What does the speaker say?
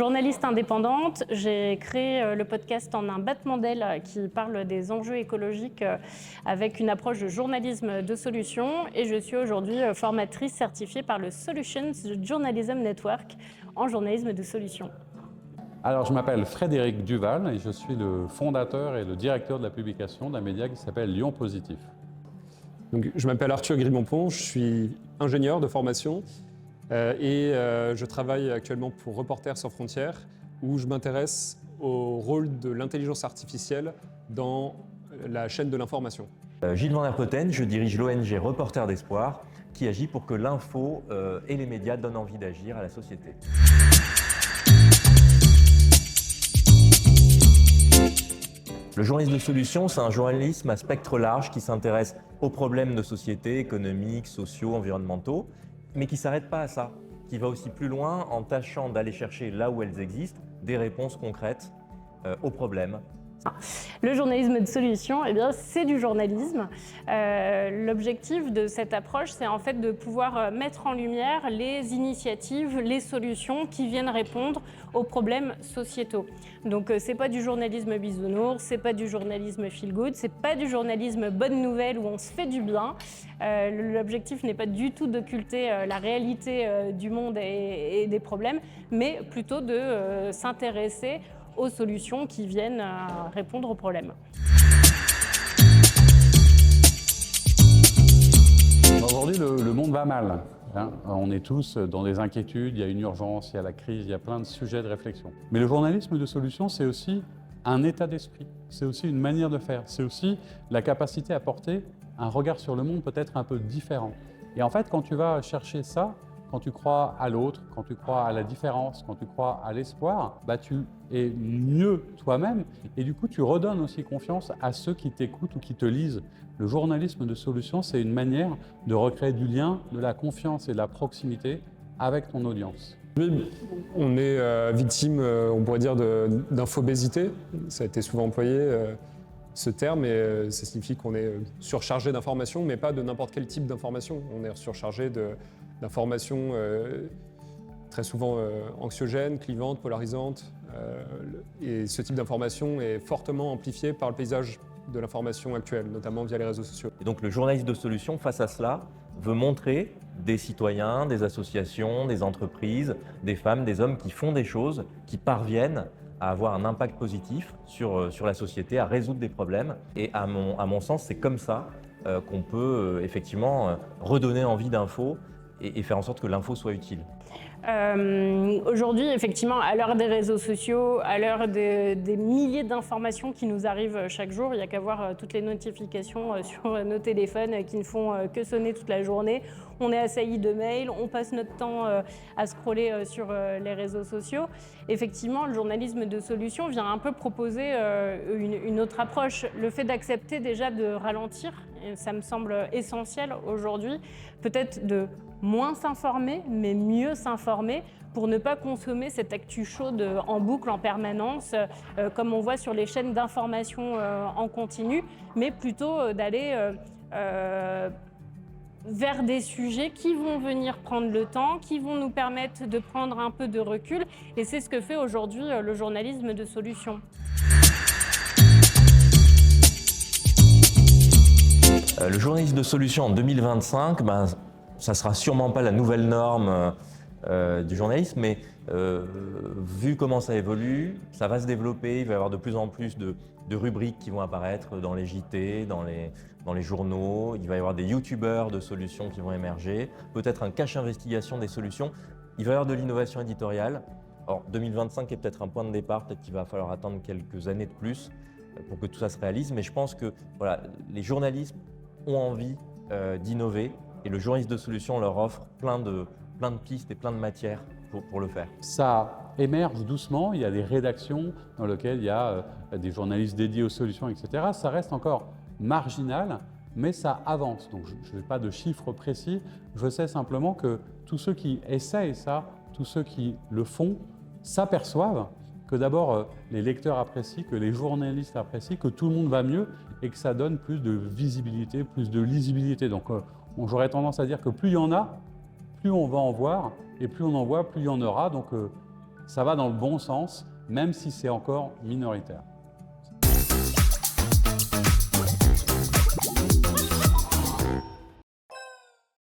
journaliste indépendante. J'ai créé le podcast En un battement d'aile qui parle des enjeux écologiques avec une approche de journalisme de solution. Et je suis aujourd'hui formatrice certifiée par le Solutions Journalism Network en journalisme de solution. Alors, je m'appelle Frédéric Duval et je suis le fondateur et le directeur de la publication d'un média qui s'appelle Lyon Positif. Donc, je m'appelle Arthur Grimampon, je suis ingénieur de formation et je travaille actuellement pour Reporters sans frontières où je m'intéresse au rôle de l'intelligence artificielle dans la chaîne de l'information. Gilles Van Herpoten, je dirige l'ONG Reporters d'Espoir qui agit pour que l'info et les médias donnent envie d'agir à la société. Le journalisme de solution, c'est un journalisme à spectre large qui s'intéresse aux problèmes de société, économiques, sociaux, environnementaux, mais qui ne s'arrête pas à ça, qui va aussi plus loin en tâchant d'aller chercher là où elles existent des réponses concrètes aux problèmes. Le journalisme de solution, c'est du journalisme. L'objectif de cette approche, c'est en fait de pouvoir mettre en lumière les initiatives, les solutions qui viennent répondre aux problèmes sociétaux. Donc c'est pas du journalisme bisounours, c'est pas du journalisme feel good, c'est pas du journalisme bonne nouvelle où on se fait du bien. L'objectif n'est pas du tout d'occulter la réalité du monde et des problèmes, mais plutôt de s'intéresser aux solutions qui viennent répondre aux problèmes. Aujourd'hui, le monde va mal. On est tous dans des inquiétudes, il y a une urgence, il y a la crise, il y a plein de sujets de réflexion. Mais le journalisme de solution, c'est aussi un état d'esprit, c'est aussi une manière de faire, c'est aussi la capacité à porter un regard sur le monde peut-être un peu différent. Et en fait, quand tu vas chercher ça, quand tu crois à l'autre, quand tu crois à la différence, quand tu crois à l'espoir, tu es mieux toi-même et du coup tu redonnes aussi confiance à ceux qui t'écoutent ou qui te lisent. Le journalisme de solution, c'est une manière de recréer du lien, de la confiance et de la proximité avec ton audience. On est victime, on pourrait dire, d'infobésité. Ça a été souvent employé, ce terme, et ça signifie qu'on est surchargé d'informations, mais pas de n'importe quel type d'information. On est surchargé d'informations très souvent anxiogènes, clivantes, polarisantes. Et ce type d'information est fortement amplifié par le paysage de l'information actuelle, notamment via les réseaux sociaux. Et donc le journaliste de solution, face à cela, veut montrer des citoyens, des associations, des entreprises, des femmes, des hommes qui font des choses, qui parviennent à avoir un impact positif sur la société, à résoudre des problèmes. Et à mon sens, c'est comme ça qu'on peut effectivement redonner envie d'infos et faire en sorte que l'info soit utile. Aujourd'hui, effectivement, à l'heure des réseaux sociaux, à l'heure des milliers d'informations qui nous arrivent chaque jour, il n'y a qu'à voir toutes les notifications sur nos téléphones qui ne font que sonner toute la journée. On est assailli de mails, on passe notre temps à scroller sur les réseaux sociaux. Effectivement, le journalisme de solution vient un peu proposer une autre approche. Le fait d'accepter déjà de ralentir, ça me semble essentiel aujourd'hui, peut-être de moins s'informer, mais mieux s'informer pour ne pas consommer cette actu chaude en boucle, en permanence, comme on voit sur les chaînes d'information en continu, mais plutôt d'aller vers des sujets qui vont venir prendre le temps, qui vont nous permettre de prendre un peu de recul. Et c'est ce que fait aujourd'hui le journalisme de solution. Le journalisme de solution en 2025, ça ne sera sûrement pas la nouvelle norme du journalisme, mais vu comment ça évolue, ça va se développer, il va y avoir de plus en plus de rubriques qui vont apparaître dans les JT, dans les journaux, il va y avoir des youtubeurs de solutions qui vont émerger, peut-être un cache investigation des solutions, il va y avoir de l'innovation éditoriale. Alors 2025 est peut-être un point de départ, peut-être qu'il va falloir attendre quelques années de plus pour que tout ça se réalise, mais je pense que les journalistes ont envie d'innover et le journaliste de solution leur offre plein de pistes et plein de matières pour le faire. Ça émerge doucement, il y a des rédactions dans lesquelles il y a des journalistes dédiés aux solutions, etc. Ça reste encore marginal, mais ça avance. Donc je n'ai pas de chiffres précis, je sais simplement que tous ceux qui essayent ça, tous ceux qui le font, s'aperçoivent que d'abord les lecteurs apprécient, que les journalistes apprécient, que tout le monde va mieux et que ça donne plus de visibilité, plus de lisibilité. Donc j'aurais tendance à dire que plus il y en a, plus on va en voir, et plus on en voit, plus il y en aura. Donc ça va dans le bon sens, même si c'est encore minoritaire.